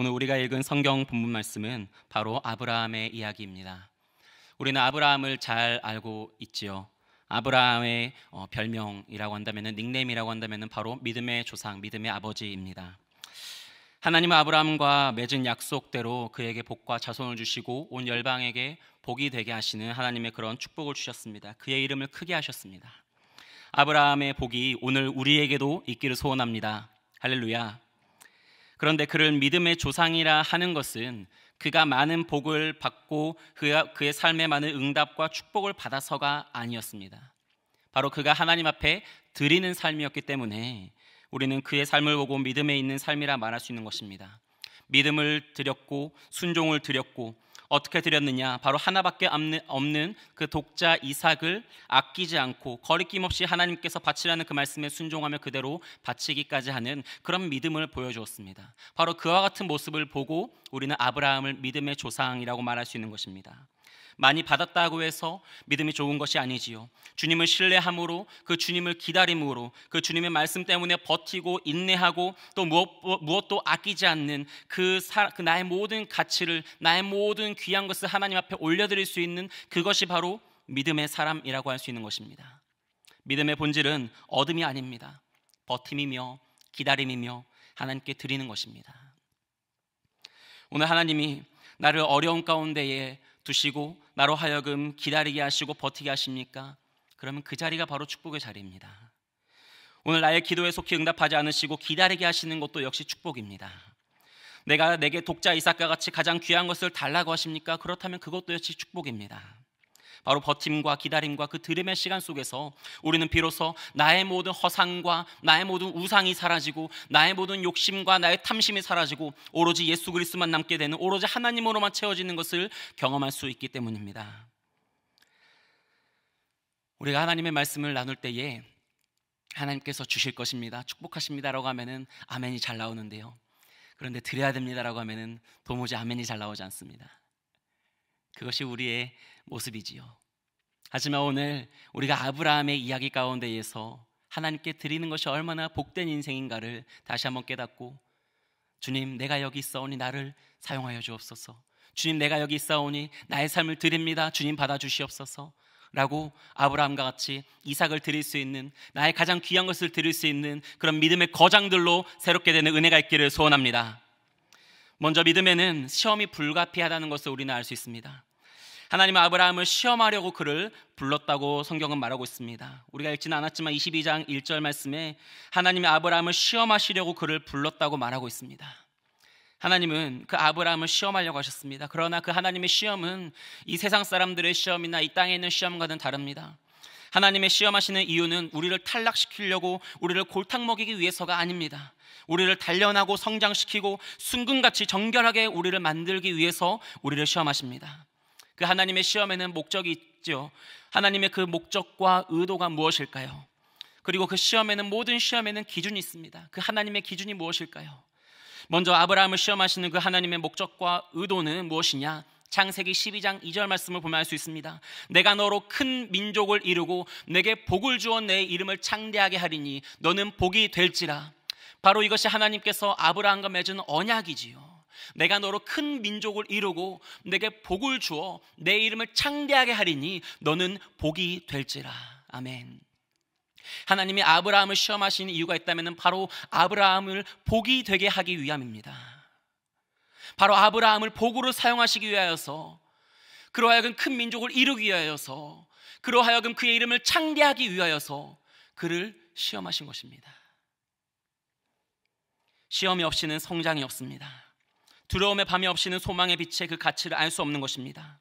오늘 우리가 읽은 성경 본문 말씀은 바로 아브라함의 이야기입니다. 우리는 아브라함을 잘 알고 있지요. 아브라함의 별명이라고 한다면, 닉네임이라고 한다면 바로 믿음의 조상, 믿음의 아버지입니다. 하나님은 아브라함과 맺은 약속대로 그에게 복과 자손을 주시고 온 열방에게 복이 되게 하시는 하나님의 그런 축복을 주셨습니다. 그의 이름을 크게 하셨습니다. 아브라함의 복이 오늘 우리에게도 있기를 소원합니다. 할렐루야. 그런데 그를 믿음의 조상이라 하는 것은 그가 많은 복을 받고 그의 삶에 많은 응답과 축복을 받아서가 아니었습니다. 바로 그가 하나님 앞에 드리는 삶이었기 때문에 우리는 그의 삶을 보고 믿음에 있는 삶이라 말할 수 있는 것입니다. 믿음을 드렸고 순종을 드렸고, 어떻게 드렸느냐? 바로 하나밖에 없는 그 독자 이삭을 아끼지 않고 거리낌 없이 하나님께서 바치라는 그 말씀에 순종하며 그대로 바치기까지 하는 그런 믿음을 보여주었습니다. 바로 그와 같은 모습을 보고 우리는 아브라함을 믿음의 조상이라고 말할 수 있는 것입니다. 많이 받았다고 해서 믿음이 좋은 것이 아니지요. 주님을 신뢰함으로, 그 주님을 기다림으로, 그 주님의 말씀 때문에 버티고 인내하고 또 무엇도 아끼지 않는 그 나의 모든 가치를, 나의 모든 귀한 것을 하나님 앞에 올려드릴 수 있는 그것이 바로 믿음의 사람이라고 할 수 있는 것입니다. 믿음의 본질은 얻음이 아닙니다. 버팀이며 기다림이며 하나님께 드리는 것입니다. 오늘 하나님이 나를 어려운 가운데에 두시고 나로 하여금 기다리게 하시고 버티게 하십니까? 그러면 그 자리가 바로 축복의 자리입니다. 오늘 나의 기도에 속히 응답하지 않으시고 기다리게 하시는 것도 역시 축복입니다. 내게 독자 이삭과 같이 가장 귀한 것을 달라고 하십니까? 그렇다면 그것도 역시 축복입니다. 바로 버팀과 기다림과 그 들음의 시간 속에서 우리는 비로소 나의 모든 허상과 나의 모든 우상이 사라지고 나의 모든 욕심과 나의 탐심이 사라지고 오로지 예수 그리스도만 남게 되는, 오로지 하나님으로만 채워지는 것을 경험할 수 있기 때문입니다. 우리가 하나님의 말씀을 나눌 때에 하나님께서 주실 것입니다, 축복하십니다라고 하면은 아멘이 잘 나오는데요, 그런데 드려야 됩니다라고 하면은 도무지 아멘이 잘 나오지 않습니다. 그것이 우리의 모습이지요. 하지만 오늘 우리가 아브라함의 이야기 가운데에서 하나님께 드리는 것이 얼마나 복된 인생인가를 다시 한번 깨닫고, 주님 내가 여기 있사오니 나를 사용하여 주옵소서, 주님 내가 여기 있사오니 나의 삶을 드립니다, 주님 받아주시옵소서 라고 아브라함과 같이 이삭을 드릴 수 있는, 나의 가장 귀한 것을 드릴 수 있는 그런 믿음의 거장들로 새롭게 되는 은혜가 있기를 소원합니다. 먼저 믿음에는 시험이 불가피하다는 것을 우리는 알 수 있습니다. 하나님은 아브라함을 시험하려고 그를 불렀다고 성경은 말하고 있습니다. 우리가 읽지는 않았지만 22장 1절 말씀에 하나님이 아브라함을 시험하시려고 그를 불렀다고 말하고 있습니다. 하나님은 그 아브라함을 시험하려고 하셨습니다. 그러나 그 하나님의 시험은 이 세상 사람들의 시험이나 이 땅에 있는 시험과는 다릅니다. 하나님의 시험하시는 이유는 우리를 탈락시키려고, 우리를 골탕 먹이기 위해서가 아닙니다. 우리를 단련하고 성장시키고 순금같이 정결하게 우리를 만들기 위해서 우리를 시험하십니다. 그 하나님의 시험에는 목적이 있죠. 하나님의 그 목적과 의도가 무엇일까요? 그리고 그 시험에는, 모든 시험에는 기준이 있습니다. 그 하나님의 기준이 무엇일까요? 먼저 아브라함을 시험하시는 그 하나님의 목적과 의도는 무엇이냐? 창세기 12장 2절 말씀을 보면 알 수 있습니다. 내가 너로 큰 민족을 이루고 내게 복을 주어 내 이름을 창대하게 하리니 너는 복이 될지라. 바로 이것이 하나님께서 아브라함과 맺은 언약이지요. 내가 너로 큰 민족을 이루고 내게 복을 주어 내 이름을 창대하게 하리니 너는 복이 될지라. 아멘. 하나님이 아브라함을 시험하시는 이유가 있다면 바로 아브라함을 복이 되게 하기 위함입니다. 바로 아브라함을 복으로 사용하시기 위하여서, 그로 하여금 큰 민족을 이루기 위하여서, 그로 하여금 그의 이름을 창대하기 위하여서 그를 시험하신 것입니다. 시험이 없이는 성장이 없습니다. 두려움의 밤이 없이는 소망의 빛의 그 가치를 알 수 없는 것입니다.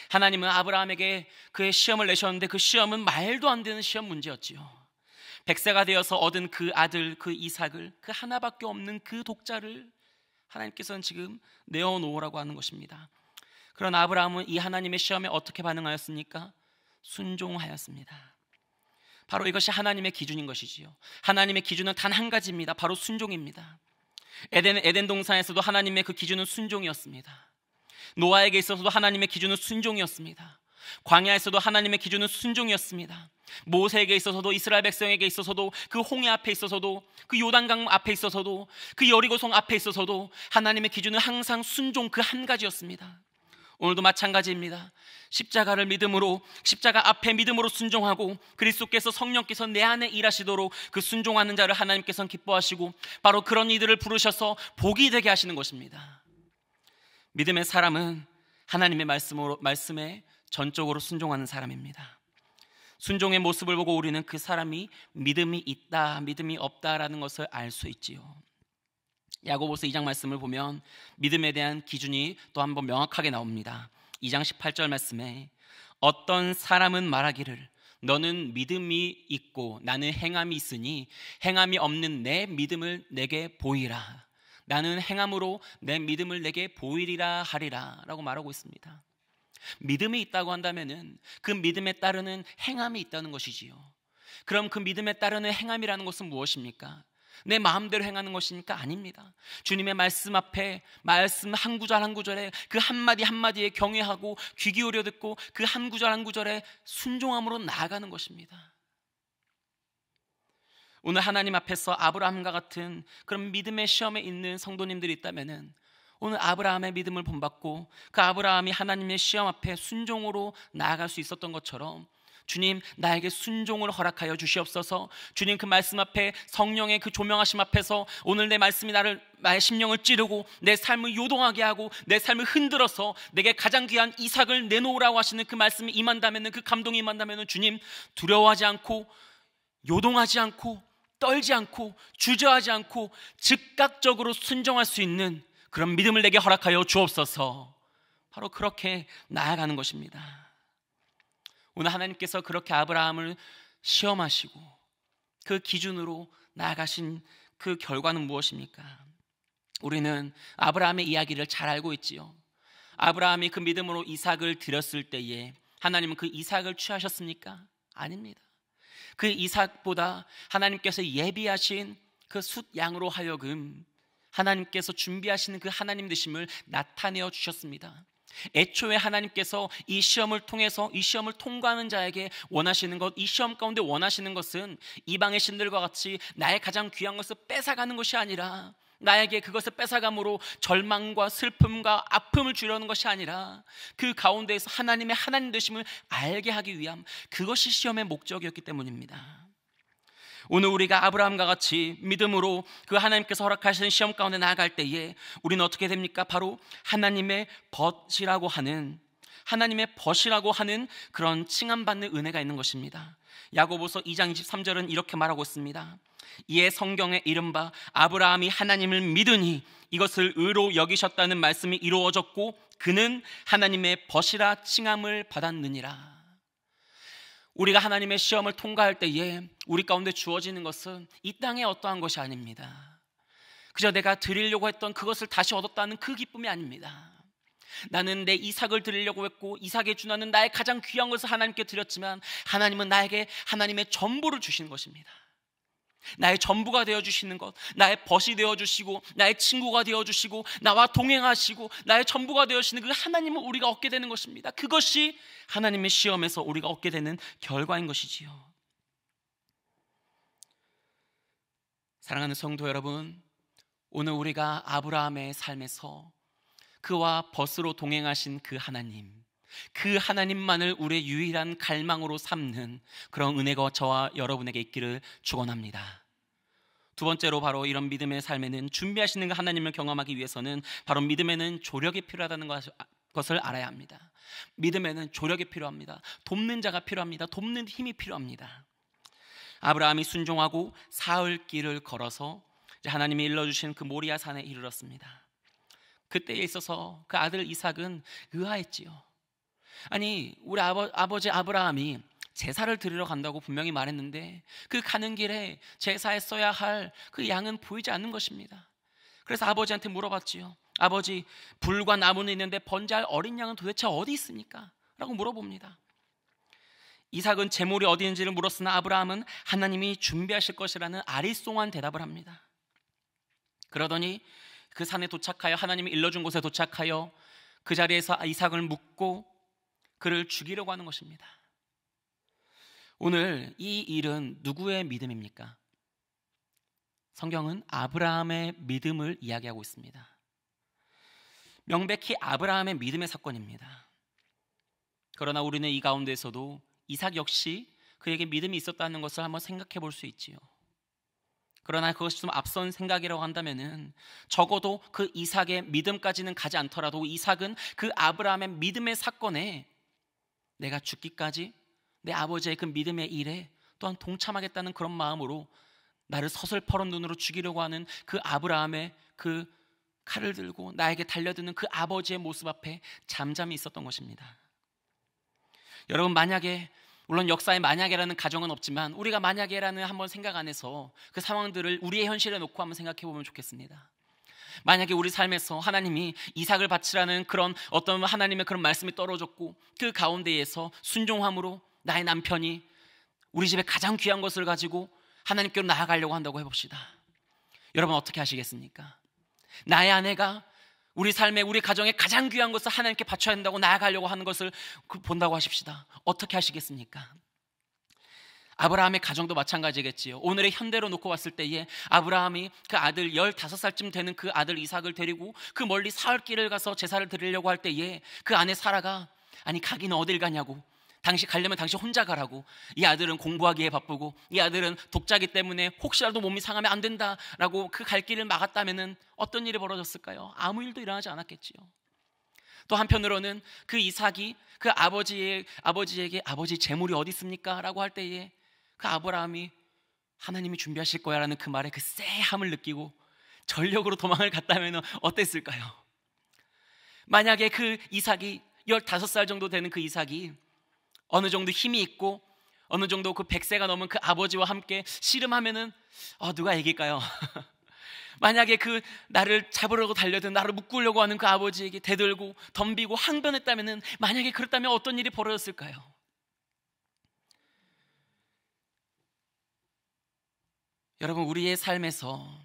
하나님은 아브라함에게 그의 시험을 내셨는데 그 시험은 말도 안 되는 시험 문제였지요. 100세가 되어서 얻은 그 아들, 그 이삭을, 그 하나밖에 없는 그 독자를 하나님께서는 지금 내어놓으라고 하는 것입니다. 그러나 아브라함은 이 하나님의 시험에 어떻게 반응하였습니까? 순종하였습니다. 바로 이것이 하나님의 기준인 것이지요. 하나님의 기준은 단 한 가지입니다. 바로 순종입니다. 에덴 동산에서도 하나님의 그 기준은 순종이었습니다. 노아에게 있어서도 하나님의 기준은 순종이었습니다. 광야에서도 하나님의 기준은 순종이었습니다. 모세에게 있어서도, 이스라엘 백성에게 있어서도, 그 홍해 앞에 있어서도, 그 요단강 앞에 있어서도, 그 여리고성 앞에 있어서도 하나님의 기준은 항상 순종, 그 한 가지였습니다. 오늘도 마찬가지입니다. 십자가를 믿음으로, 십자가 앞에 믿음으로 순종하고 그리스도께서, 성령께서 내 안에 일하시도록 그 순종하는 자를 하나님께서는 기뻐하시고 바로 그런 이들을 부르셔서 복이 되게 하시는 것입니다. 믿음의 사람은 하나님의 말씀에 전적으로 순종하는 사람입니다. 순종의 모습을 보고 우리는 그 사람이 믿음이 있다, 믿음이 없다라는 것을 알 수 있지요. 야고보서 2장 말씀을 보면 믿음에 대한 기준이 또 한번 명확하게 나옵니다. 2장 18절 말씀에 어떤 사람은 말하기를 너는 믿음이 있고 나는 행함이 있으니 행함이 없는 내 믿음을 내게 보이라. 나는 행함으로 내 믿음을 내게 보이리라 하리라 라고 말하고 있습니다. 믿음이 있다고 한다면은 그 믿음에 따르는 행함이 있다는 것이지요. 그럼 그 믿음에 따르는 행함이라는 것은 무엇입니까? 내 마음대로 행하는 것입니까? 아닙니다. 주님의 말씀 앞에, 말씀 한 구절 한 구절에, 그 한마디 한마디에 경외하고 귀 기울여 듣고 그 한 구절 한 구절에 순종함으로 나아가는 것입니다. 오늘 하나님 앞에서 아브라함과 같은 그런 믿음의 시험에 있는 성도님들이 있다면은 오늘 아브라함의 믿음을 본받고 그 아브라함이 하나님의 시험 앞에 순종으로 나아갈 수 있었던 것처럼 주님, 나에게 순종을 허락하여 주시옵소서. 주님, 그 말씀 앞에, 성령의 그 조명하심 앞에서 오늘 내 말씀이 나의 심령을 찌르고 내 삶을 요동하게 하고 내 삶을 흔들어서 내게 가장 귀한 이삭을 내놓으라고 하시는 그 말씀이 임한다면, 그 감동이 임한다면 주님, 두려워하지 않고 요동하지 않고 떨지 않고 주저하지 않고 즉각적으로 순종할 수 있는 그런 믿음을 내게 허락하여 주옵소서. 바로 그렇게 나아가는 것입니다. 오늘 하나님께서 그렇게 아브라함을 시험하시고 그 기준으로 나아가신 그 결과는 무엇입니까? 우리는 아브라함의 이야기를 잘 알고 있지요. 아브라함이 그 믿음으로 이삭을 드렸을 때에 하나님은 그 이삭을 취하셨습니까? 아닙니다. 그 이삭보다 하나님께서 예비하신 그 숫 양으로 하여금 하나님께서 준비하시는 그 하나님 되심을 나타내어 주셨습니다. 애초에 하나님께서 이 시험을 통해서, 이 시험을 통과하는 자에게 원하시는 것, 이 시험 가운데 원하시는 것은 이방의 신들과 같이 나의 가장 귀한 것을 뺏어가는 것이 아니라, 나에게 그것을 뺏어감으로 절망과 슬픔과 아픔을 주려는 것이 아니라 그 가운데에서 하나님의 하나님 되심을 알게 하기 위함, 그것이 시험의 목적이었기 때문입니다. 오늘 우리가 아브라함과 같이 믿음으로 그 하나님께서 허락하시는 시험 가운데 나아갈 때에 우리는 어떻게 됩니까? 바로 하나님의 벗이라고 하는 그런 칭함받는 은혜가 있는 것입니다. 야고보서 2장 23절은 이렇게 말하고 있습니다. 이에 성경에 이른바 아브라함이 하나님을 믿으니 이것을 의로 여기셨다는 말씀이 이루어졌고 그는 하나님의 벗이라 칭함을 받았느니라. 우리가 하나님의 시험을 통과할 때에 우리 가운데 주어지는 것은 이 땅의 어떠한 것이 아닙니다. 그저 내가 드리려고 했던 그것을 다시 얻었다는 그 기쁨이 아닙니다. 나는 내 이삭을 드리려고 했고 이삭의 준하는 나의 가장 귀한 것을 하나님께 드렸지만 하나님은 나에게 하나님의 전부를 주시는 것입니다. 나의 전부가 되어주시는 것, 나의 벗이 되어주시고 나의 친구가 되어주시고 나와 동행하시고 나의 전부가 되어주시는 그 하나님을 우리가 얻게 되는 것입니다. 그것이 하나님의 시험에서 우리가 얻게 되는 결과인 것이지요. 사랑하는 성도 여러분, 오늘 우리가 아브라함의 삶에서 그와 벗으로 동행하신 그 하나님만을 우리의 유일한 갈망으로 삼는 그런 은혜가 저와 여러분에게 있기를 축원합니다. 두 번째로 바로 이런 믿음의 삶에는 준비하시는 그 하나님을 경험하기 위해서는 바로 믿음에는 조력이 필요하다는 것을 알아야 합니다. 믿음에는 조력이 필요합니다. 돕는 자가 필요합니다. 돕는 힘이 필요합니다. 아브라함이 순종하고 사흘길을 걸어서 하나님이 일러주신 그 모리아 산에 이르렀습니다. 그때에 있어서 그 아들 이삭은 의아했지요. 아니, 우리 아버지 아브라함이 제사를 드리러 간다고 분명히 말했는데 그 가는 길에 제사에 써야 할 그 양은 보이지 않는 것입니다. 그래서 아버지한테 물어봤지요. 아버지, 불과 나무는 있는데 번제할 어린 양은 도대체 어디 있습니까? 라고 물어봅니다. 이삭은 제물이 어디 있는지를 물었으나 아브라함은 하나님이 준비하실 것이라는 아리송한 대답을 합니다. 그러더니 그 산에 도착하여 하나님이 일러준 곳에 도착하여 그 자리에서 이삭을 묻고 그를 죽이려고 하는 것입니다. 오늘 이 일은 누구의 믿음입니까? 성경은 아브라함의 믿음을 이야기하고 있습니다. 명백히 아브라함의 믿음의 사건입니다. 그러나 우리는 이 가운데서도 이삭 역시 그에게 믿음이 있었다는 것을 한번 생각해 볼 수 있지요. 그러나 그것이 좀 앞선 생각이라고 한다면은 적어도 그 이삭의 믿음까지는 가지 않더라도 이삭은 그 아브라함의 믿음의 사건에 내가 죽기까지 내 아버지의 그 믿음의 일에 또한 동참하겠다는 그런 마음으로 나를 서슬퍼런 눈으로 죽이려고 하는 그 아브라함의 그 칼을 들고 나에게 달려드는 그 아버지의 모습 앞에 잠잠히 있었던 것입니다. 여러분, 만약에, 물론 역사에 만약에라는 가정은 없지만 우리가 만약에라는 한번 생각 안에서 그 상황들을 우리의 현실에 놓고 한번 생각해 보면 좋겠습니다. 만약에 우리 삶에서 하나님이 이삭을 바치라는 그런 어떤 하나님의 그런 말씀이 떨어졌고 그 가운데에서 순종함으로 나의 남편이 우리 집에 가장 귀한 것을 가지고 하나님께로 나아가려고 한다고 해봅시다. 여러분, 어떻게 하시겠습니까? 나의 아내가 우리 삶에, 우리 가정에 가장 귀한 것을 하나님께 바쳐야 한다고 나아가려고 하는 것을 본다고 하십시다. 어떻게 하시겠습니까? 아브라함의 가정도 마찬가지겠지요. 오늘의 현대로 놓고 봤을 때에 아브라함이 그 아들 15살쯤 되는 그 아들 이삭을 데리고 그 멀리 사흘길을 가서 제사를 드리려고 할 때에 그 아내 사라가, 아니 가기는 어딜 가냐고, 당신 가려면 당신 혼자 가라고, 이 아들은 공부하기에 바쁘고 이 아들은 독자기 때문에 혹시라도 몸이 상하면 안 된다라고 그 갈 길을 막았다면은 어떤 일이 벌어졌을까요? 아무 일도 일어나지 않았겠지요. 또 한편으로는 그 이삭이 그 아버지에게 아버지 재물이 어디 있습니까? 라고 할 때에 그 아브라함이 하나님이 준비하실 거야 라는 그 말에 그 쎄함을 느끼고 전력으로 도망을 갔다면 어땠을까요? 만약에 그 이삭이 15살 정도 되는 그 이삭이 어느 정도 힘이 있고 어느 정도 그 100세가 넘은 그 아버지와 함께 씨름하면은 누가 이길까요? 만약에 그 나를 잡으려고 달려든, 나를 묶으려고 하는 그 아버지에게 대들고 덤비고 항변했다면은, 만약에 그렇다면 어떤 일이 벌어졌을까요? 여러분, 우리의 삶에서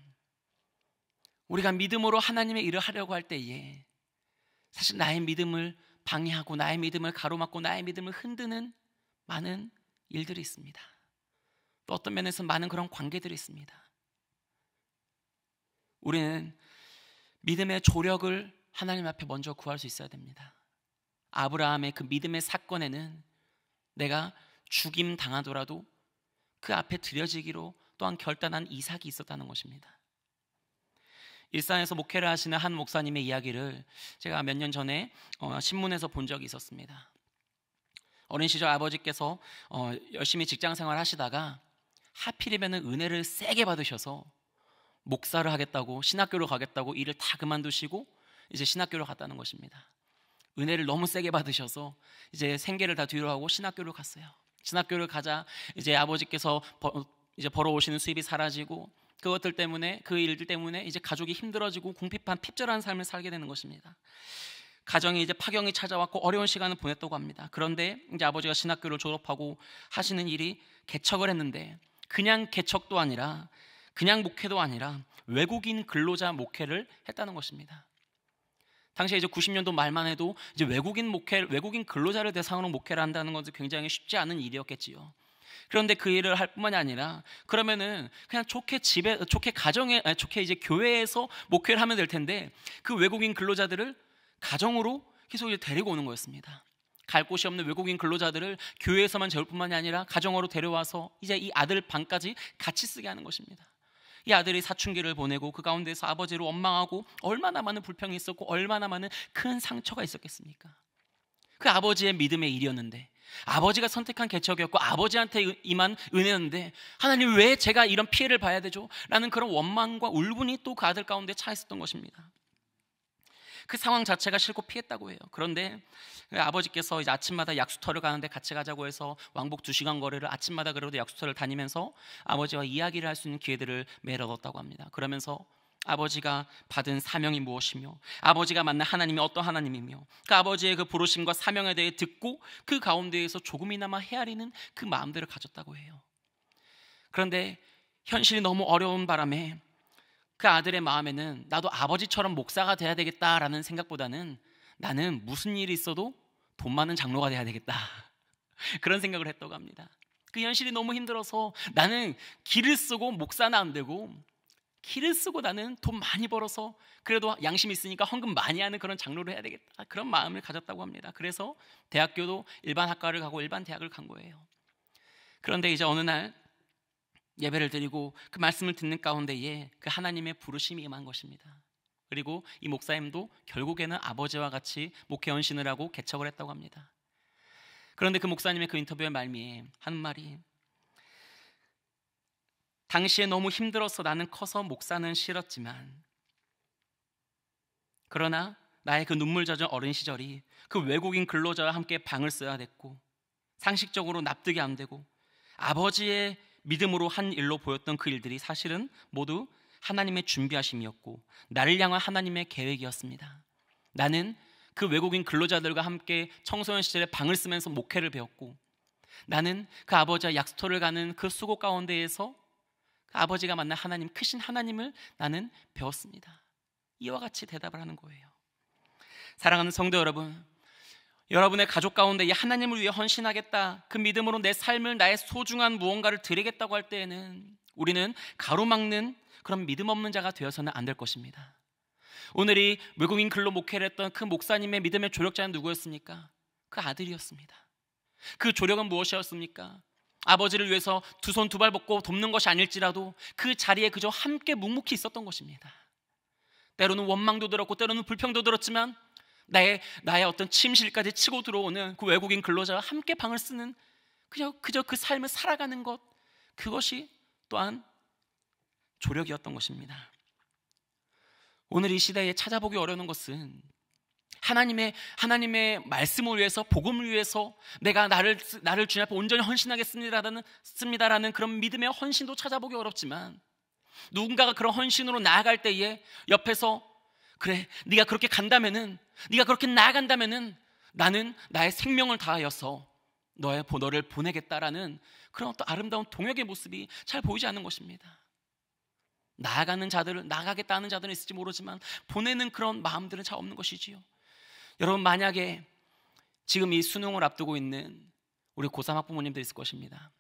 우리가 믿음으로 하나님의 일을 하려고 할 때에 사실 나의 믿음을 방해하고 나의 믿음을 가로막고 나의 믿음을 흔드는 많은 일들이 있습니다. 또 어떤 면에서 많은 그런 관계들이 있습니다. 우리는 믿음의 조력을 하나님 앞에 먼저 구할 수 있어야 됩니다. 아브라함의 그 믿음의 사건에는 내가 죽임 당하더라도 그 앞에 드려지기로 또한 결단한 이삭이 있었다는 것입니다. 일산에서 목회를 하시는 한 목사님의 이야기를 제가 몇 년 전에 신문에서 본 적이 있었습니다. 어린 시절 아버지께서 열심히 직장 생활 하시다가 하필이면 은혜를 세게 받으셔서 목사를 하겠다고, 신학교를 가겠다고 일을 다 그만두시고 이제 신학교를 갔다는 것입니다. 은혜를 너무 세게 받으셔서 이제 생계를 다 뒤로 하고 신학교를 갔어요. 신학교를 가자 이제 아버지께서 이제 벌어오시는 수입이 사라지고 그것들 때문에, 그 일들 때문에 이제 가족이 힘들어지고 궁핍한 핍절한 삶을 살게 되는 것입니다. 가정에 이제 파경이 찾아왔고 어려운 시간을 보냈다고 합니다. 그런데 이제 아버지가 신학교를 졸업하고 하시는 일이 개척을 했는데, 그냥 개척도 아니라 그냥 목회도 아니라 외국인 근로자 목회를 했다는 것입니다. 당시에 이제 90년도 말만 해도 이제 외국인 근로자를 대상으로 목회를 한다는 것은 굉장히 쉽지 않은 일이었겠지요. 그런데 그 일을 할 뿐만이 아니라 그러면은 그냥 좋게 이제 교회에서 목회를 하면 될 텐데 그 외국인 근로자들을 가정으로 계속 이제 데리고 오는 거였습니다. 갈 곳이 없는 외국인 근로자들을 교회에서만 재울 뿐만이 아니라 가정으로 데려와서 이제 이 아들 방까지 같이 쓰게 하는 것입니다. 이 아들이 사춘기를 보내고 그 가운데서 아버지를 원망하고 얼마나 많은 불평이 있었고 얼마나 많은 큰 상처가 있었겠습니까? 그 아버지의 믿음의 일이었는데, 아버지가 선택한 개척이었고 아버지한테 임한 은혜였는데 하나님 왜 제가 이런 피해를 봐야 되죠? 라는 그런 원망과 울분이 또 그 아들 가운데 차 있었던 것입니다. 그 상황 자체가 싫고 피했다고 해요. 그런데 아버지께서 이제 아침마다 약수터를 가는데 같이 가자고 해서 왕복 2시간 거리를 아침마다 그래도 약수터를 다니면서 아버지와 이야기를 할 수 있는 기회들을 매일 얻었다고 합니다. 그러면서 아버지가 받은 사명이 무엇이며 아버지가 만난 하나님이 어떤 하나님이며 그 아버지의 그 부르심과 사명에 대해 듣고 그 가운데에서 조금이나마 헤아리는 그 마음들을 가졌다고 해요. 그런데 현실이 너무 어려운 바람에 그 아들의 마음에는 나도 아버지처럼 목사가 돼야 되겠다라는 생각보다는 나는 무슨 일이 있어도 돈 많은 장로가 돼야 되겠다. 그런 생각을 했다고 합니다. 그 현실이 너무 힘들어서 나는 길을 쓰고 목사는 안 되고 길을 쓰고 나는 돈 많이 벌어서 그래도 양심이 있으니까 헌금 많이 하는 그런 장로를 해야 되겠다. 그런 마음을 가졌다고 합니다. 그래서 대학교도 일반 학과를 가고 일반 대학을 간 거예요. 그런데 이제 어느 날 예배를 드리고 그 말씀을 듣는 가운데에 그 하나님의 부르심이 임한 것입니다. 그리고 이 목사님도 결국에는 아버지와 같이 목회 헌신을 하고 개척을 했다고 합니다. 그런데 그 목사님의 그 인터뷰의 말미에 하는 말이, 당시에 너무 힘들어서 나는 커서 목사는 싫었지만, 그러나 나의 그 눈물 젖은 어린 시절이 그 외국인 근로자와 함께 방을 써야 됐고, 상식적으로 납득이 안 되고, 아버지의 믿음으로 한 일로 보였던 그 일들이 사실은 모두 하나님의 준비하심이었고 나를 향한 하나님의 계획이었습니다. 나는 그 외국인 근로자들과 함께 청소년 시절에 방을 쓰면서 목회를 배웠고, 나는 그 아버지와 약수터를 가는 그 수고 가운데에서 그 아버지가 만난 하나님, 크신 하나님을 나는 배웠습니다. 이와 같이 대답을 하는 거예요. 사랑하는 성도 여러분, 여러분의 가족 가운데 이 하나님을 위해 헌신하겠다, 그 믿음으로 내 삶을, 나의 소중한 무언가를 드리겠다고 할 때에는 우리는 가로막는 그런 믿음 없는 자가 되어서는 안 될 것입니다. 오늘 이 외국인 근로 목회를 했던 그 목사님의 믿음의 조력자는 누구였습니까? 그 아들이었습니다. 그 조력은 무엇이었습니까? 아버지를 위해서 두 손 두 발 벗고 돕는 것이 아닐지라도 그 자리에 그저 함께 묵묵히 있었던 것입니다. 때로는 원망도 들었고 때로는 불평도 들었지만 나의 어떤 침실까지 치고 들어오는 그 외국인 근로자와 함께 방을 쓰는 그저 그 삶을 살아가는 것, 그것이 또한 조력이었던 것입니다. 오늘 이 시대에 찾아보기 어려운 것은 하나님의 말씀을 위해서, 복음을 위해서 내가 나를 주님 앞에 온전히 헌신하겠습니다라는 그런 믿음의 헌신도 찾아보기 어렵지만, 누군가가 그런 헌신으로 나아갈 때에 옆에서 그래, 네가 그렇게 간다면은, 네가 그렇게 나아간다면은 나는 나의 생명을 다하여서 너를 보내겠다라는 그런 어떤 아름다운 동역의 모습이 잘 보이지 않는 것입니다. 나가겠다는 자들은 있을지 모르지만 보내는 그런 마음들은 잘 없는 것이지요. 여러분, 만약에 지금 이 수능을 앞두고 있는 우리 고3 학부모님들 있을 것입니다.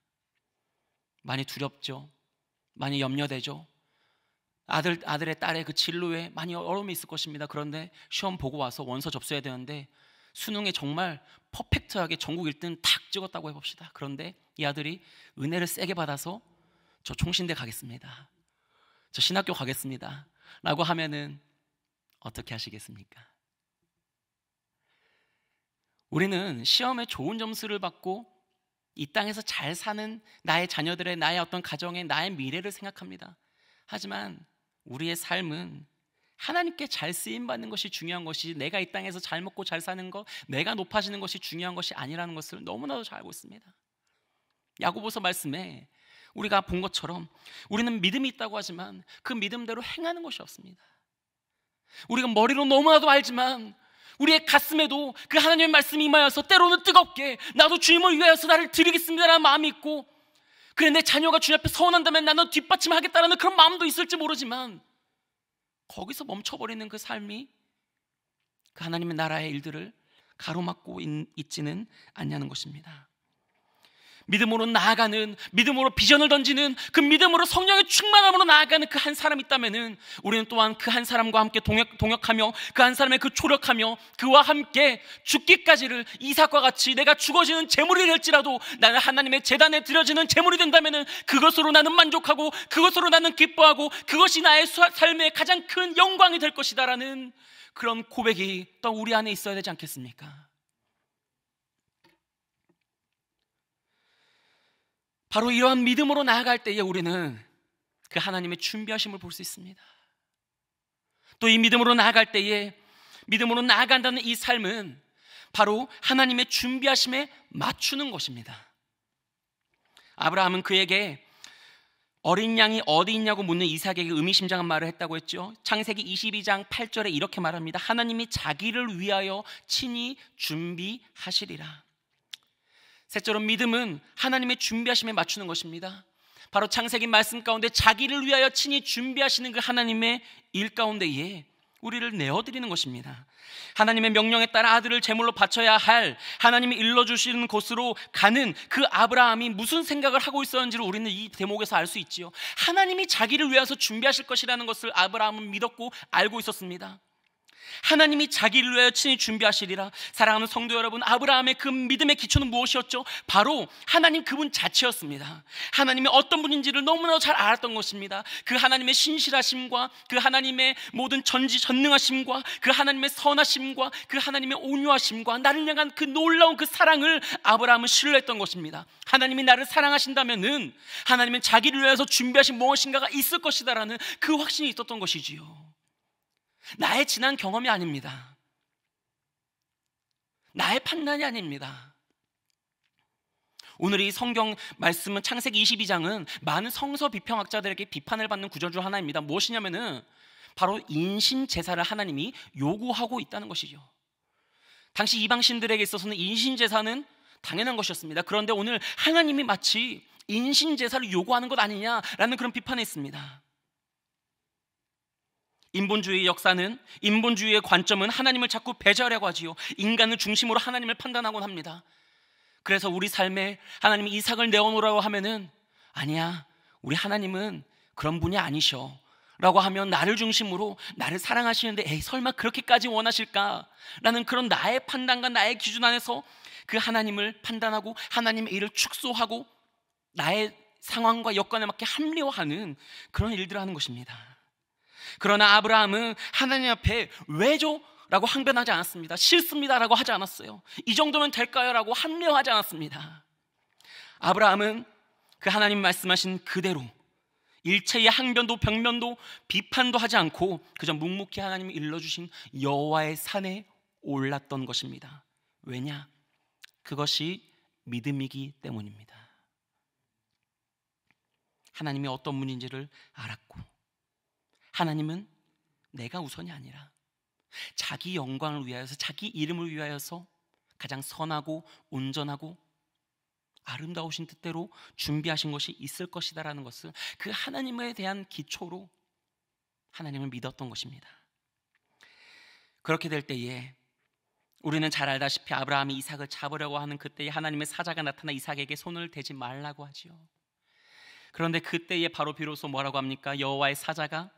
많이 두렵죠. 많이 염려되죠. 아들의 딸의 그 진로에 많이 어려움이 있을 것입니다. 그런데 시험 보고 와서 원서 접수해야 되는데 수능에 정말 퍼펙트하게 전국 1등 탁 찍었다고 해봅시다. 그런데 이 아들이 은혜를 세게 받아서 저 총신대 가겠습니다, 저 신학교 가겠습니다 라고 하면은 어떻게 하시겠습니까? 우리는 시험에 좋은 점수를 받고 이 땅에서 잘 사는 나의 자녀들의, 나의 어떤 가정의, 나의 미래를 생각합니다. 하지만 우리의 삶은 하나님께 잘 쓰임받는 것이 중요한 것이, 내가 이 땅에서 잘 먹고 잘 사는 것, 내가 높아지는 것이 중요한 것이 아니라는 것을 너무나도 잘 알고 있습니다. 야고보서 말씀에 우리가 본 것처럼 우리는 믿음이 있다고 하지만 그 믿음대로 행하는 것이 없습니다. 우리가 머리로 너무나도 알지만 우리의 가슴에도 그 하나님의 말씀이 임하여서 때로는 뜨겁게 나도 주님을 위하여서 나를 드리겠습니다라는 마음이 있고, 그래 내 자녀가 주님 앞에 서원한다면 나는 뒷받침하겠다라는 그런 마음도 있을지 모르지만 거기서 멈춰버리는 그 삶이 그 하나님의 나라의 일들을 가로막고 있지는 않냐는 것입니다. 믿음으로 나아가는, 믿음으로 비전을 던지는, 그 믿음으로 성령의 충만함으로 나아가는 그 한 사람이 있다면은 우리는 또한 그 한 사람과 함께 동역하며 그 한 사람의 그 조력하며 그와 함께 죽기까지를, 이삭과 같이 내가 죽어지는 제물이 될지라도 나는 하나님의 제단에 드려지는 제물이 된다면은 그것으로 나는 만족하고 그것으로 나는 기뻐하고 그것이 나의 삶의 가장 큰 영광이 될 것이다라는 그런 고백이 또 우리 안에 있어야 되지 않겠습니까? 바로 이러한 믿음으로 나아갈 때에 우리는 그 하나님의 준비하심을 볼 수 있습니다. 또 이 믿음으로 나아갈 때에, 믿음으로 나아간다는 이 삶은 바로 하나님의 준비하심에 맞추는 것입니다. 아브라함은 그에게 어린 양이 어디 있냐고 묻는 이삭에게 의미심장한 말을 했다고 했죠. 창세기 22장 8절에 이렇게 말합니다. 하나님이 자기를 위하여 친히 준비하시리라. 셋째로 믿음은 하나님의 준비하심에 맞추는 것입니다. 바로 창세기 말씀 가운데 자기를 위하여 친히 준비하시는 그 하나님의 일 가운데에 우리를 내어드리는 것입니다. 하나님의 명령에 따라 아들을 제물로 바쳐야 할, 하나님이 일러주시는 곳으로 가는 그 아브라함이 무슨 생각을 하고 있었는지를 우리는 이 대목에서 알 수 있지요. 하나님이 자기를 위해서 준비하실 것이라는 것을 아브라함은 믿었고 알고 있었습니다. 하나님이 자기를 위하여 친히 준비하시리라. 사랑하는 성도 여러분, 아브라함의 그 믿음의 기초는 무엇이었죠? 바로 하나님 그분 자체였습니다. 하나님이 어떤 분인지를 너무나 잘 알았던 것입니다. 그 하나님의 신실하심과 그 하나님의 모든 전능하심과 그 하나님의 선하심과 그 하나님의 온유하심과 나를 향한 그 놀라운 그 사랑을 아브라함은 신뢰했던 것입니다. 하나님이 나를 사랑하신다면은 하나님은 자기를 위해서 준비하신 무엇인가가 있을 것이다라는 그 확신이 있었던 것이지요. 나의 지난 경험이 아닙니다. 나의 판단이 아닙니다. 오늘 이 성경 말씀은 창세기 22장은 많은 성서 비평학자들에게 비판을 받는 구절 중 하나입니다. 무엇이냐면은 바로 인신 제사를 하나님이 요구하고 있다는 것이죠. 당시 이방신들에게 있어서는 인신 제사는 당연한 것이었습니다. 그런데 오늘 하나님이 마치 인신 제사를 요구하는 것 아니냐라는 그런 비판이 있습니다. 인본주의의 역사는, 인본주의의 관점은 하나님을 자꾸 배제하려고 하지요. 인간을 중심으로 하나님을 판단하곤 합니다. 그래서 우리 삶에 하나님이 이삭을 내어놓으라고 하면은 아니야, 우리 하나님은 그런 분이 아니셔 라고 하면 나를 중심으로 나를 사랑하시는데 에이 설마 그렇게까지 원하실까? 라는 그런 나의 판단과 나의 기준 안에서 그 하나님을 판단하고 하나님의 일을 축소하고 나의 상황과 여건에 맞게 합리화하는 그런 일들을 하는 것입니다. 그러나 아브라함은 하나님 앞에 왜죠? 라고 항변하지 않았습니다. 싫습니다 라고 하지 않았어요. 이 정도면 될까요? 라고 합리화하지 않았습니다. 아브라함은 그 하나님 말씀하신 그대로 일체의 항변도 병변도 비판도 하지 않고 그저 묵묵히 하나님이 일러주신 여호와의 산에 올랐던 것입니다. 왜냐? 그것이 믿음이기 때문입니다. 하나님이 어떤 분인지를 알았고, 하나님은 내가 우선이 아니라 자기 영광을 위하여서, 자기 이름을 위하여서 가장 선하고 온전하고 아름다우신 뜻대로 준비하신 것이 있을 것이다라는 것을 그 하나님에 대한 기초로 하나님을 믿었던 것입니다. 그렇게 될 때에 우리는 잘 알다시피 아브라함이 이삭을 잡으려고 하는 그때에 하나님의 사자가 나타나 이삭에게 손을 대지 말라고 하지요. 그런데 그때에 바로 비로소 뭐라고 합니까? 여호와의 사자가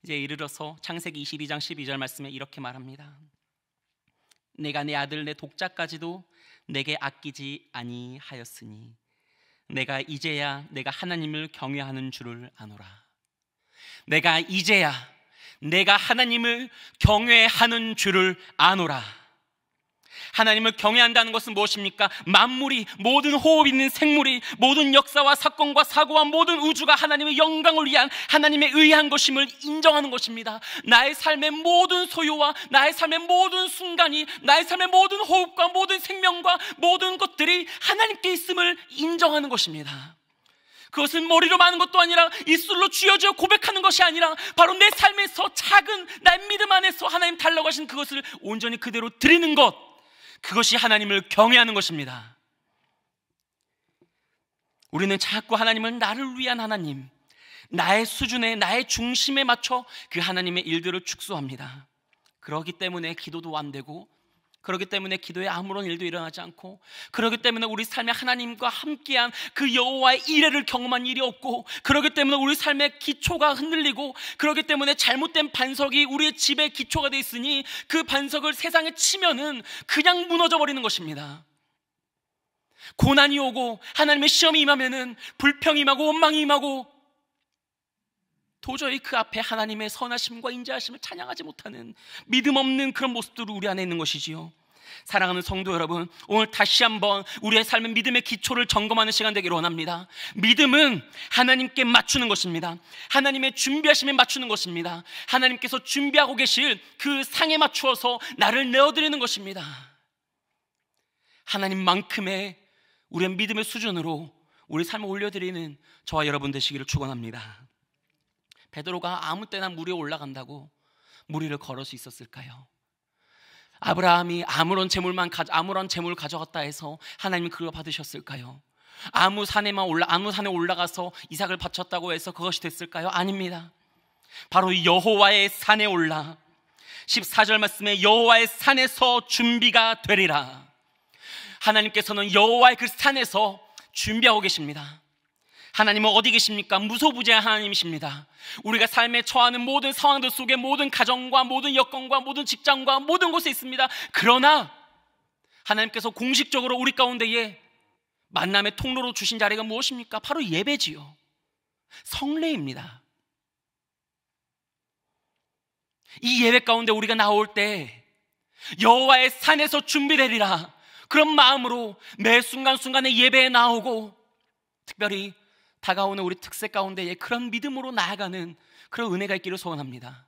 이제 이르러서 창세기 22장 12절 말씀에 이렇게 말합니다. 내가 내 아들 내 독자까지도 내게 아끼지 아니하였으니 내가 이제야 내가 하나님을 경외하는 줄을 아노라. 내가 이제야 내가 하나님을 경외하는 줄을 아노라. 하나님을 경외한다는 것은 무엇입니까? 만물이, 모든 호흡 있는 생물이, 모든 역사와 사건과 사고와 모든 우주가 하나님의 영광을 위한, 하나님의 의한 것임을 인정하는 것입니다. 나의 삶의 모든 소유와 나의 삶의 모든 순간이, 나의 삶의 모든 호흡과 모든 생명과 모든 것들이 하나님께 있음을 인정하는 것입니다. 그것은 머리로 많은 것도 아니라 입술로 쥐어져 고백하는 것이 아니라 바로 내 삶에서 작은 나의 믿음 안에서 하나님 달라고 하신 그것을 온전히 그대로 드리는 것, 그것이 하나님을 경외하는 것입니다. 우리는 자꾸 하나님을 나를 위한 하나님, 나의 수준에, 나의 중심에 맞춰 그 하나님의 일들을 축소합니다. 그렇기 때문에 기도도 안 되고, 그렇기 때문에 기도에 아무런 일도 일어나지 않고, 그렇기 때문에 우리 삶에 하나님과 함께한 그 여호와의 일회를 경험한 일이 없고, 그렇기 때문에 우리 삶의 기초가 흔들리고, 그렇기 때문에 잘못된 반석이 우리의 집의 기초가 돼 있으니 그 반석을 세상에 치면은 그냥 무너져 버리는 것입니다. 고난이 오고 하나님의 시험이 임하면은 불평이 임하고 원망이 임하고 도저히 그 앞에 하나님의 선하심과 인자하심을 찬양하지 못하는 믿음 없는 그런 모습들이 우리 안에 있는 것이지요. 사랑하는 성도 여러분, 오늘 다시 한번 우리의 삶의 믿음의 기초를 점검하는 시간 되기를 원합니다. 믿음은 하나님께 맞추는 것입니다. 하나님의 준비하심에 맞추는 것입니다. 하나님께서 준비하고 계실 그 상에 맞추어서 나를 내어드리는 것입니다. 하나님만큼의 우리의 믿음의 수준으로 우리 삶을 올려드리는 저와 여러분 되시기를 축원합니다. 베드로가 아무 때나 물 위에 올라간다고 물 위를 걸을 수 있었을까요? 아브라함이 아무런 재물을 가져갔다 해서 하나님이 그걸 받으셨을까요? 아무 산에 올라가서 이삭을 바쳤다고 해서 그것이 됐을까요? 아닙니다. 바로 여호와의 산에 올라 14절 말씀에 여호와의 산에서 준비가 되리라. 하나님께서는 여호와의 그 산에서 준비하고 계십니다. 하나님은 어디 계십니까? 무소부재한 하나님이십니다. 우리가 삶에 처하는 모든 상황들 속에 모든 가정과 모든 여건과 모든 직장과 모든 곳에 있습니다. 그러나 하나님께서 공식적으로 우리 가운데에 만남의 통로로 주신 자리가 무엇입니까? 바로 예배지요. 성례입니다. 이 예배 가운데 우리가 나올 때 여호와의 산에서 준비되리라, 그런 마음으로 매 순간순간에 예배에 나오고, 특별히 다가오는 우리 특세 가운데에 그런 믿음으로 나아가는 그런 은혜가 있기를 소원합니다.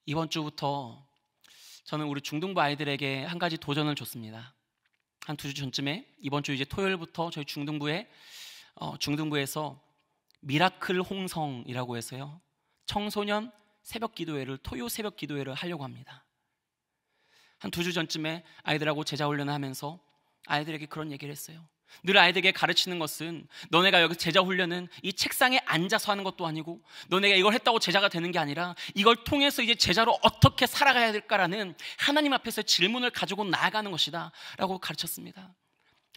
이번 주부터 저는 우리 중등부 아이들에게 한 가지 도전을 줬습니다. 한 2주 전쯤에, 이번 주 이제 토요일부터 저희 중등부에서 미라클 홍성이라고 해서요, 청소년 새벽 기도회를, 토요 새벽 기도회를 하려고 합니다. 한 2주 전쯤에 아이들하고 제자 훈련을 하면서 아이들에게 그런 얘기를 했어요. 늘 아이들에게 가르치는 것은, 너네가 여기 제자 훈련은 이 책상에 앉아서 하는 것도 아니고, 너네가 이걸 했다고 제자가 되는 게 아니라 이걸 통해서 이제 제자로 어떻게 살아가야 될까라는 하나님 앞에서 질문을 가지고 나아가는 것이다 라고 가르쳤습니다.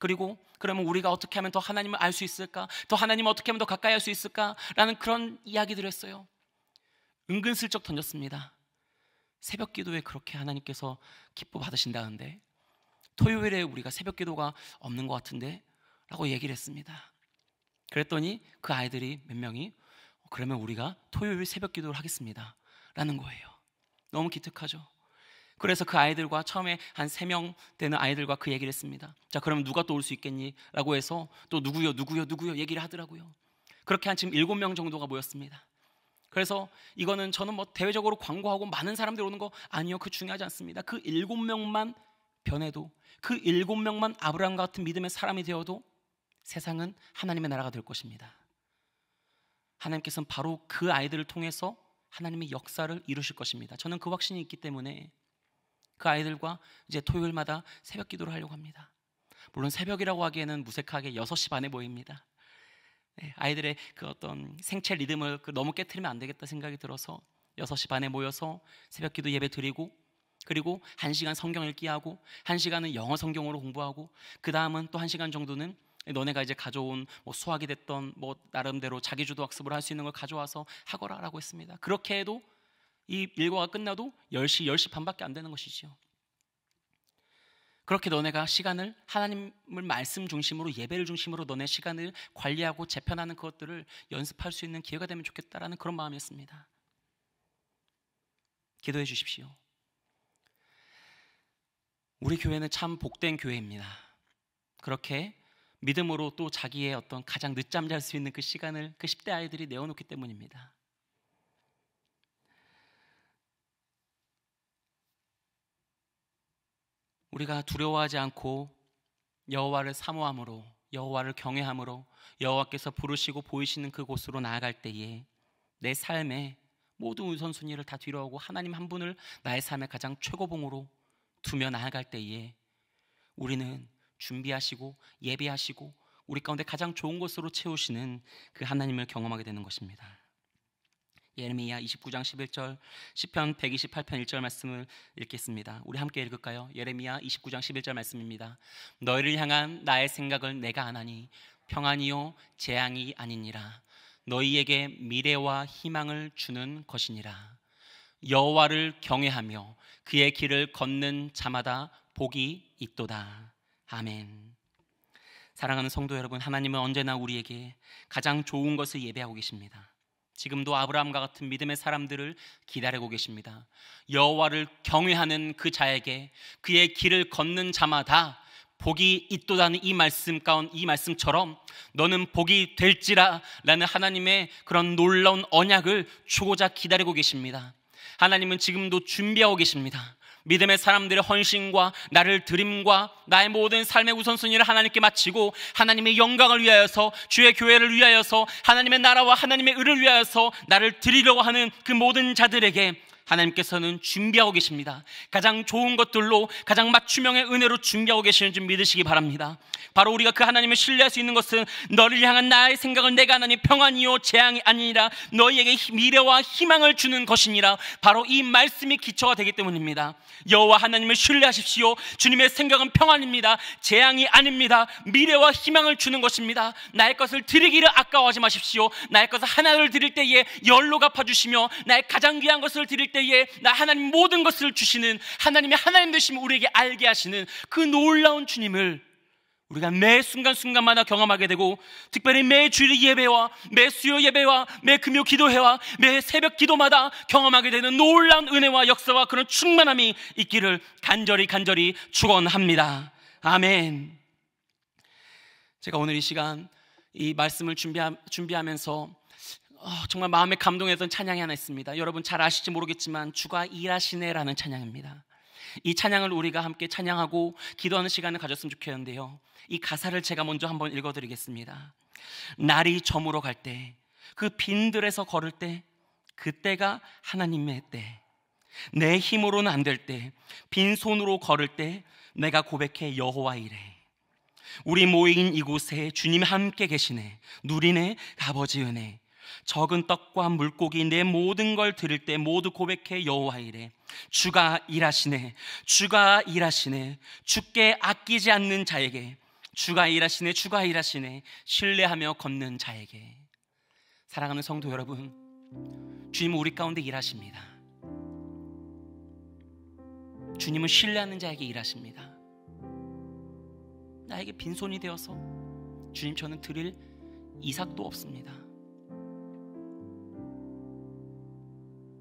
그리고 그러면 우리가 어떻게 하면 더 하나님을 알 수 있을까, 더 하나님을 어떻게 하면 더 가까이 할 수 있을까 라는 그런 이야기들을 했어요. 은근슬쩍 던졌습니다. 새벽 기도에 그렇게 하나님께서 기뻐 받으신다는데 토요일에 우리가 새벽 기도가 없는 것 같은데 라고 얘기를 했습니다. 그랬더니 그 아이들이 몇 명이 그러면 우리가 토요일 새벽 기도를 하겠습니다 라는 거예요. 너무 기특하죠. 그래서 그 아이들과 처음에 한 3명 되는 아이들과 그 얘기를 했습니다. 자, 그러면 누가 또 올 수 있겠니? 라고 해서 또 누구요 얘기를 하더라고요. 그렇게 한 지금 7명 정도가 모였습니다. 그래서 이거는 저는 뭐 대외적으로 광고하고 많은 사람들이 오는 거 아니요, 그 중요하지 않습니다. 그 7명만 변해도, 그 7명만 아브라함 같은 믿음의 사람이 되어도 세상은 하나님의 나라가 될 것입니다. 하나님께서는 바로 그 아이들을 통해서 하나님의 역사를 이루실 것입니다. 저는 그 확신이 있기 때문에 그 아이들과 이제 토요일마다 새벽 기도를 하려고 합니다. 물론 새벽이라고 하기에는 무색하게 6시 반에 모입니다. 아이들의 그 어떤 생체 리듬을 너무 깨트리면 안 되겠다 생각이 들어서 6시 반에 모여서 새벽 기도 예배 드리고, 그리고 1시간 성경 읽기 하고, 1시간은 영어 성경으로 공부하고, 그 다음은 또 1시간 정도는 너네가 이제 가져온 뭐 수학이 됐던 뭐 나름대로 자기주도 학습을 할 수 있는 걸 가져와서 하거라 라고 했습니다. 그렇게 해도 이 일과가 끝나도 10시 반밖에 안 되는 것이지요. 그렇게 너네가 시간을 하나님을 말씀 중심으로, 예배를 중심으로 너네 시간을 관리하고 재편하는 그것들을 연습할 수 있는 기회가 되면 좋겠다라는 그런 마음이었습니다. 기도해 주십시오. 우리 교회는 참 복된 교회입니다. 그렇게 믿음으로 또 자기의 어떤 가장 늦잠 잘 수 있는 그 시간을 그 10대 아이들이 내어놓기 때문입니다. 우리가 두려워하지 않고 여호와를 사모함으로, 여호와를 경외함으로 여호와께서 부르시고 보이시는 그곳으로 나아갈 때에 내 삶의 모든 우선순위를 다 뒤로하고 하나님 한 분을 나의 삶의 가장 최고봉으로 두며 나아갈 때에 우리는 준비하시고 예배하시고 우리 가운데 가장 좋은 것으로 채우시는 그 하나님을 경험하게 되는 것입니다. 예레미야 29장 11절, 시편 128편 1절 말씀을 읽겠습니다. 우리 함께 읽을까요? 예레미야 29장 11절 말씀입니다. 너희를 향한 나의 생각을 내가 아나니 평안이요 재앙이 아니니라. 너희에게 미래와 희망을 주는 것이니라. 여호와를 경외하며 그의 길을 걷는 자마다 복이 있도다. 아멘. 사랑하는 성도 여러분, 하나님은 언제나 우리에게 가장 좋은 것을 예배하고 계십니다. 지금도 아브라함과 같은 믿음의 사람들을 기다리고 계십니다. 여호와를 경외하는 그 자에게, 그의 길을 걷는 자마다 복이 있도다는 이 말씀처럼 너는 복이 될지라 라는 하나님의 그런 놀라운 언약을 주고자 기다리고 계십니다. 하나님은 지금도 준비하고 계십니다. 믿음의 사람들의 헌신과 나를 드림과 나의 모든 삶의 우선순위를 하나님께 마치고 하나님의 영광을 위하여서, 주의 교회를 위하여서, 하나님의 나라와 하나님의 의를 위하여서 나를 드리려고 하는 그 모든 자들에게 하나님께서는 준비하고 계십니다. 가장 좋은 것들로, 가장 맞춤형의 은혜로 준비하고 계시는 줄 믿으시기 바랍니다. 바로 우리가 그 하나님을 신뢰할 수 있는 것은 너를 향한 나의 생각은 내가 하나님 평안이요 재앙이 아니니라, 너희에게 미래와 희망을 주는 것이니라. 바로 이 말씀이 기초가 되기 때문입니다. 여호와 하나님을 신뢰하십시오. 주님의 생각은 평안입니다. 재앙이 아닙니다. 미래와 희망을 주는 것입니다. 나의 것을 드리기를 아까워하지 마십시오. 나의 것을 하나를 드릴 때에 열로 갚아주시며, 나의 가장 귀한 것을 드릴 때에 나 하나님 모든 것을 주시는 하나님의 하나님 되심을 우리에게 알게 하시는 그 놀라운 주님을 우리가 매 순간순간마다 경험하게 되고, 특별히 매 주일 예배와 매 수요 예배와 매 금요 기도회와 매 새벽 기도마다 경험하게 되는 놀라운 은혜와 역사와 그런 충만함이 있기를 간절히 축원합니다. 아멘. 제가 오늘 이 시간 이 말씀을 준비하면서 정말 마음에 감동했던 찬양이 하나 있습니다. 여러분 잘 아실지 모르겠지만 주가 일하시네라는 찬양입니다. 이 찬양을 우리가 함께 찬양하고 기도하는 시간을 가졌으면 좋겠는데요, 이 가사를 제가 먼저 한번 읽어드리겠습니다. 날이 저물어 갈 때, 그 빈들에서 걸을 때, 그때가 하나님의 때. 내 힘으로는 안 될 때, 빈손으로 걸을 때 내가 고백해 여호와 이래. 우리 모인 이곳에 주님 함께 계시네. 누리네 아버지 은혜. 적은 떡과 물고기 내 모든 걸 드릴 때 모두 고백해 여호와 이래. 주가 일하시네. 주가 일하시네. 주께 아끼지 않는 자에게. 주가 일하시네. 주가 일하시네. 신뢰하며 걷는 자에게. 사랑하는 성도 여러분, 주님은 우리 가운데 일하십니다. 주님은 신뢰하는 자에게 일하십니다. 나에게 빈손이 되어서 주님 저는 드릴 이삭도 없습니다.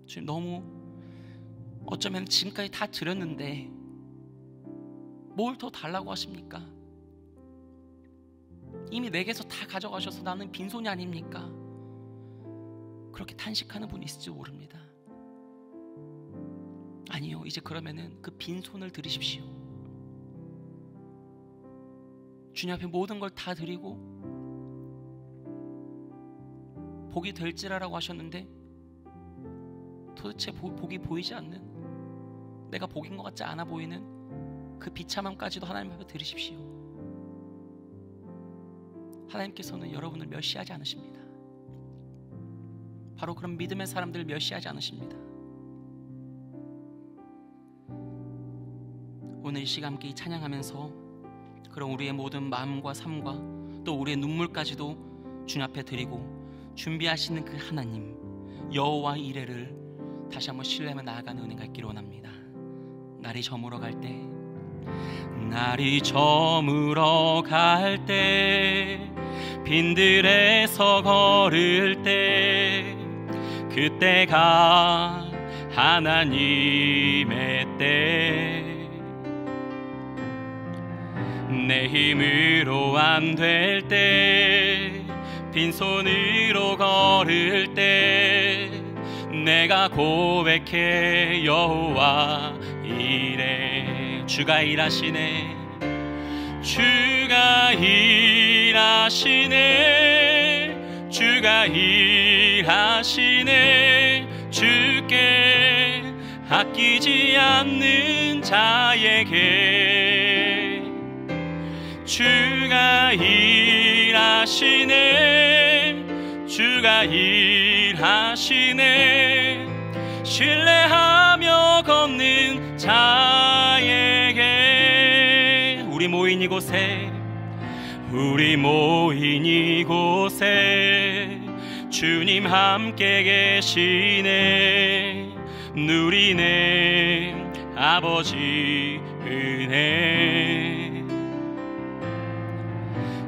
주님 너무 어쩌면 지금까지 다 드렸는데 뭘 더 달라고 하십니까? 이미 내게서 다 가져가셔서 나는 빈손이 아닙니까? 그렇게 탄식하는 분이 있을지 모릅니다. 아니요, 이제 그러면은 그 빈손을 드리십시오. 주님 앞에 모든 걸 다 드리고 복이 될지라라고 하셨는데 도대체 복이 보이지 않는, 내가 복인 것 같지 않아 보이는 그 비참함까지도 하나님 앞에 드리십시오. 하나님께서는 여러분을 멸시하지 않으십니다. 바로 그런 믿음의 사람들을 멸시하지 않으십니다. 오늘 이 시간 함께 찬양하면서 그런 우리의 모든 마음과 삶과 또 우리의 눈물까지도 주님 앞에 드리고 준비하시는 그 하나님 여호와 이레를 다시 한번 신뢰하며 나아가는 은혜가 있기를 원합니다. 날이 저물어 갈 때, 날이 저물어 갈 때, 빈들에서 걸을 때, 그때가 하나님의 때. 내 힘으로 안 될 때, 빈손으로 걸을 때 내가 고백해 여호와 이래. 주가 일하시네. 주가 일하시네. 주가 일하시네. 주께 아끼지 않는 자에게. 주가 일하시네. 주가 일하시네. 신뢰하며 걷는 자에게. 우리 모인 이곳에, 우리 모인 이곳에 주님 함께 계시네. 누리네 아버지 은혜.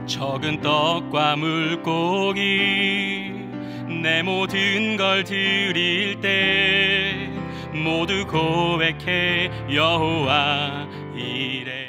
적은 떡과 물고기 내 모든 걸 드릴 때 모두 고백해 여호와 이래.